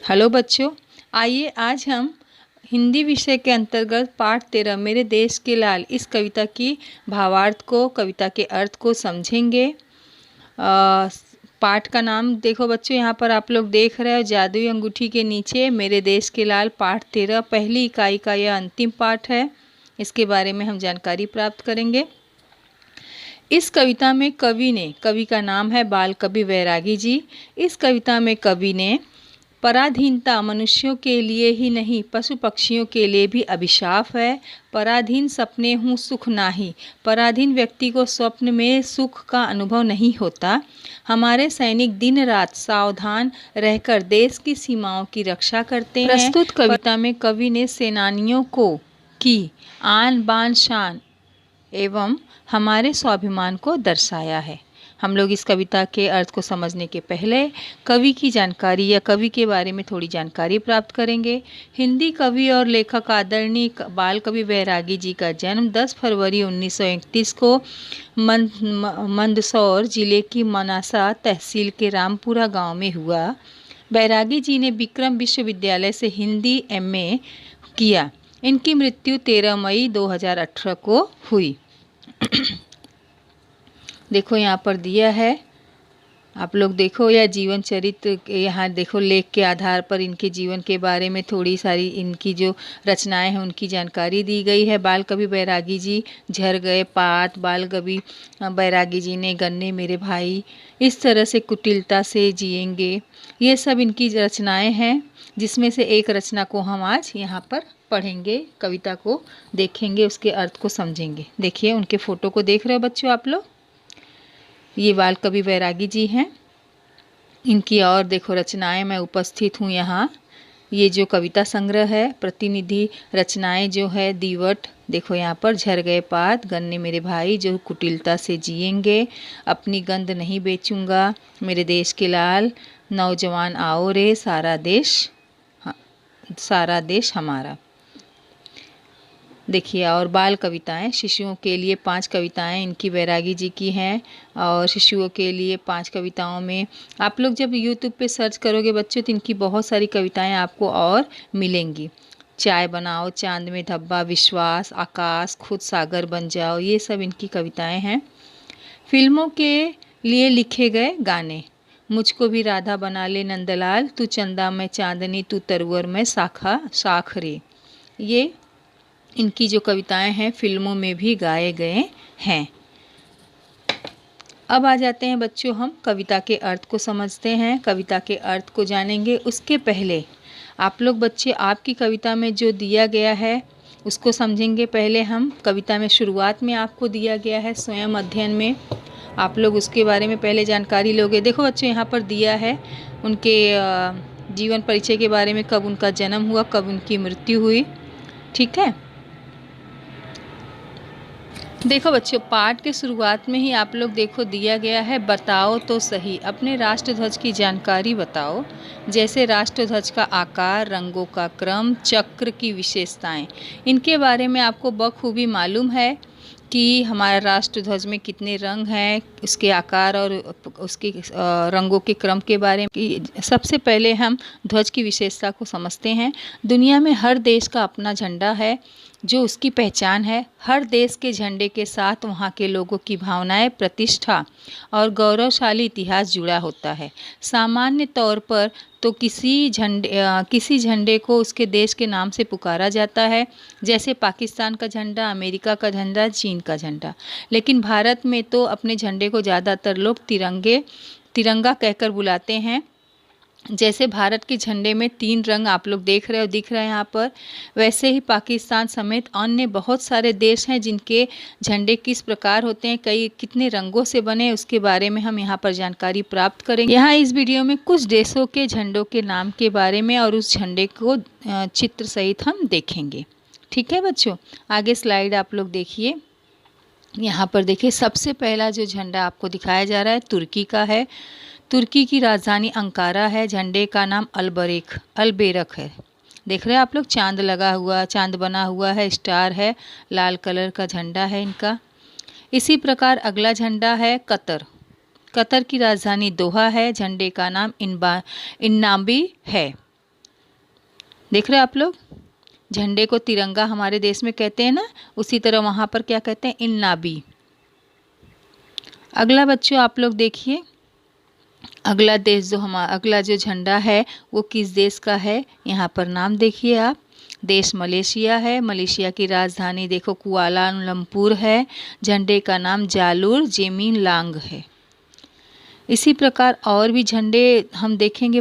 Hello बच्चों, आइए आज हम हिंदी विषय के अंतर्गत पाठ 13 मेरे देश के लाल इस कविता की भावार्थ को, कविता के अर्थ को समझेंगे। पाठ का नाम देखो बच्चों, यहाँ पर आप लोग देख रहे हो जादुई अंगूठी के नीचे मेरे देश के लाल पाठ 13 पहली इकाई का यह अंतिम पाठ है। इसके बारे में हम जानकारी प्राप्त करेंगे। इस कविता में कवि का नाम है बाल कवि बैरागी जी। इस कविता में कवि ने पराधीनता मनुष्यों के लिए ही नहीं पशु पक्षियों के लिए भी अभिशाप है। पराधीन सपने हूँ सुख नाही, पराधीन व्यक्ति को स्वप्न में सुख का अनुभव नहीं होता। हमारे सैनिक दिन रात सावधान रहकर देश की सीमाओं की रक्षा करते हैं। प्रस्तुत कविता में कवि ने सेनानियों को की आन बान शान एवं हमारे स्वाभिमान को दर्शाया है। हम लोग इस कविता के अर्थ को समझने के पहले कवि की जानकारी या कवि के बारे में थोड़ी जानकारी प्राप्त करेंगे। हिंदी कवि और लेखक आदरणीय बाल कवि बैरागी जी का जन्म 10 फरवरी 1931 को मंदसौर जिले की मनासा तहसील के रामपुरा गांव में हुआ। बैरागी जी ने विक्रम विश्वविद्यालय से हिंदी एमए किया। इनकी मृत्यु 13 मई 2018 को हुई। देखो यहाँ पर दिया है, आप लोग देखो यह जीवन चरित्र, यहाँ देखो लेख के आधार पर इनके जीवन के बारे में थोड़ी सारी इनकी जो रचनाएं हैं उनकी जानकारी दी गई है। बाल कवि बैरागी जी झर गए पात, बाल कवि बैरागी जी ने गन्ने मेरे भाई, इस तरह से कुटिलता से जिएंगे, ये सब इनकी रचनाएं हैं, जिसमें से एक रचना को हम आज यहाँ पर पढ़ेंगे, कविता को देखेंगे, उसके अर्थ को समझेंगे। देखिए उनके फोटो को देख रहे हो बच्चों आप लोग, ये बाल कवि बैरागी जी हैं। इनकी और देखो रचनाएं मैं उपस्थित हूँ यहाँ। ये जो कविता संग्रह है, प्रतिनिधि रचनाएं जो है दीवट, देखो यहाँ पर झर गए पात, गन्ने मेरे भाई, जो कुटिलता से जिएंगे, अपनी गंध नहीं बेचूंगा, मेरे देश के लाल, नौजवान आओ रे, सारा देश हमारा। देखिए और बाल कविताएं, शिशुओं के लिए 5 कविताएं इनकी बैरागी जी की हैं, और शिशुओं के लिए 5 कविताओं में आप लोग जब यूट्यूब पे सर्च करोगे बच्चों तो इनकी बहुत सारी कविताएं आपको और मिलेंगी। चाय बनाओ, चांद में धब्बा, विश्वास, आकाश, खुद सागर बन जाओ, ये सब इनकी कविताएं हैं। फिल्मों के लिए लिखे गए गाने, मुझको भी राधा बना ले नंदलाल, तू चंदा मैं चांदनी, तू तरवर मैं साख रे, ये इनकी जो कविताएं हैं फिल्मों में भी गाए गए हैं। अब आ जाते हैं बच्चों, हम कविता के अर्थ को समझते हैं, कविता के अर्थ को जानेंगे। उसके पहले आप लोग बच्चे आपकी कविता में जो दिया गया है उसको समझेंगे। पहले हम कविता में शुरुआत में आपको दिया गया है स्वयं अध्ययन में, आप लोग उसके बारे में पहले जानकारी लोगे। देखो बच्चों यहाँ पर दिया है उनके जीवन परिचय के बारे में, कब उनका जन्म हुआ, कब उनकी मृत्यु हुई, ठीक है। देखो बच्चों पाठ के शुरुआत में ही आप लोग देखो दिया गया है, बताओ तो सही अपने राष्ट्रध्वज की जानकारी बताओ, जैसे राष्ट्रध्वज का आकार, रंगों का क्रम, चक्र की विशेषताएं, इनके बारे में आपको बखूबी मालूम है कि हमारा राष्ट्रध्वज में कितने रंग हैं, उसके आकार और उसके रंगों के क्रम के बारे में। सबसे पहले हम ध्वज की विशेषता को समझते हैं। दुनिया में हर देश का अपना झंडा है जो उसकी पहचान है। हर देश के झंडे के साथ वहाँ के लोगों की भावनाएं, प्रतिष्ठा और गौरवशाली इतिहास जुड़ा होता है। सामान्य तौर पर तो किसी झंडे को उसके देश के नाम से पुकारा जाता है, जैसे पाकिस्तान का झंडा, अमेरिका का झंडा, चीन का झंडा। लेकिन भारत में तो अपने झंडे को ज़्यादातर लोग तिरंगा कहकर बुलाते हैं। जैसे भारत के झंडे में 3 रंग आप लोग देख रहे हो, दिख रहे हैं यहाँ पर, वैसे ही पाकिस्तान समेत अन्य बहुत सारे देश हैं जिनके झंडे किस प्रकार होते हैं, कितने रंगों से बने, उसके बारे में हम यहाँ पर जानकारी प्राप्त करेंगे। यहाँ इस वीडियो में कुछ देशों के झंडों के नाम के बारे में और उस झंडे को चित्र सहित हम देखेंगे, ठीक है बच्चों। आगे स्लाइड आप लोग देखिए। यहाँ पर देखिए सबसे पहला जो झंडा आपको दिखाया जा रहा है तुर्की का है। तुर्की की राजधानी अंकारा है। झंडे का नाम अलबेरक है। देख रहे हैं आप लोग, चांद लगा हुआ, चांद बना हुआ है, स्टार है, लाल कलर का झंडा है इनका। इसी प्रकार अगला झंडा है कतर की राजधानी दोहा है। झंडे का नाम इन्नाम्बी है। देख रहे हैं आप लोग, झंडे को तिरंगा हमारे देश में कहते हैं ना, उसी तरह वहाँ पर क्या कहते हैं, इन्नाबी। अगला बच्चों आप लोग देखिए, अगला देश जो अगला जो झंडा है वो किस देश का है, यहाँ पर नाम देखिए आप। देश मलेशिया है। मलेशिया की राजधानी देखो कुआलालंपुर है। झंडे का नाम जालूर जेमिन लांग है। इसी प्रकार और भी झंडे हम देखेंगे।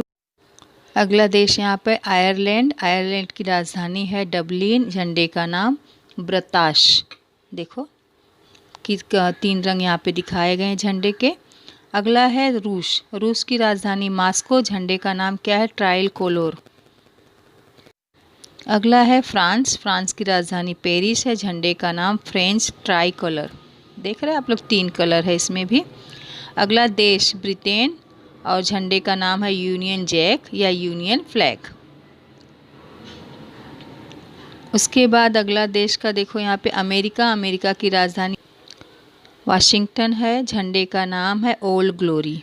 अगला देश यहाँ पे आयरलैंड। आयरलैंड की राजधानी है डबलिन। झंडे का नाम ब्रताश। देखो कि 3 रंग यहाँ पे दिखाए गए हैं झंडे के। अगला है रूस। रूस की राजधानी मॉस्को। झंडे का नाम क्या है, ट्राइल कोलोर। अगला है फ्रांस। फ्रांस की राजधानी पेरिस है। झंडे का नाम फ्रेंच ट्राई कलर। देख रहे हैं आप लोग, 3 कलर है इसमें भी। अगला देश ब्रिटेन और झंडे का नाम है यूनियन जैक या यूनियन फ्लैग। उसके बाद अगला देश का देखो यहाँ पे अमेरिका। अमेरिका की राजधानी वाशिंगटन है। झंडे का नाम है ओल्ड ग्लोरी।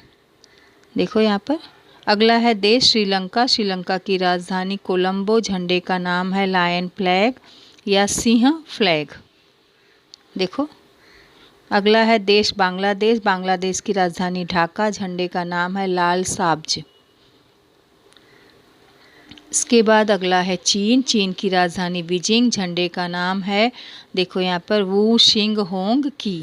देखो यहाँ पर। अगला है देश श्रीलंका। श्रीलंका की राजधानी कोलंबो। झंडे का नाम है लायन फ्लैग या सिंह फ्लैग। देखो। अगला है देश बांग्लादेश। बांग्लादेश की राजधानी ढाका। झंडे का नाम है लाल साब्ज। इसके बाद अगला है चीन। चीन की राजधानी बीजिंग। झंडे का नाम है देखो यहाँ पर वू शिंग होंग की।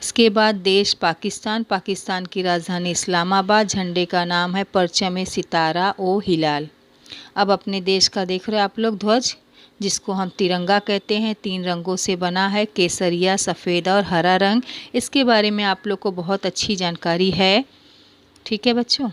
इसके बाद देश पाकिस्तान। पाकिस्तान की राजधानी इस्लामाबाद। झंडे का नाम है परचम सितारा ओ हिलाल। अब अपने देश का देख रहे हो आप लोग ध्वज, जिसको हम तिरंगा कहते हैं। 3 रंगों से बना है, केसरिया, सफ़ेद और हरा रंग। इसके बारे में आप लोग को बहुत अच्छी जानकारी है। ठीक है बच्चों।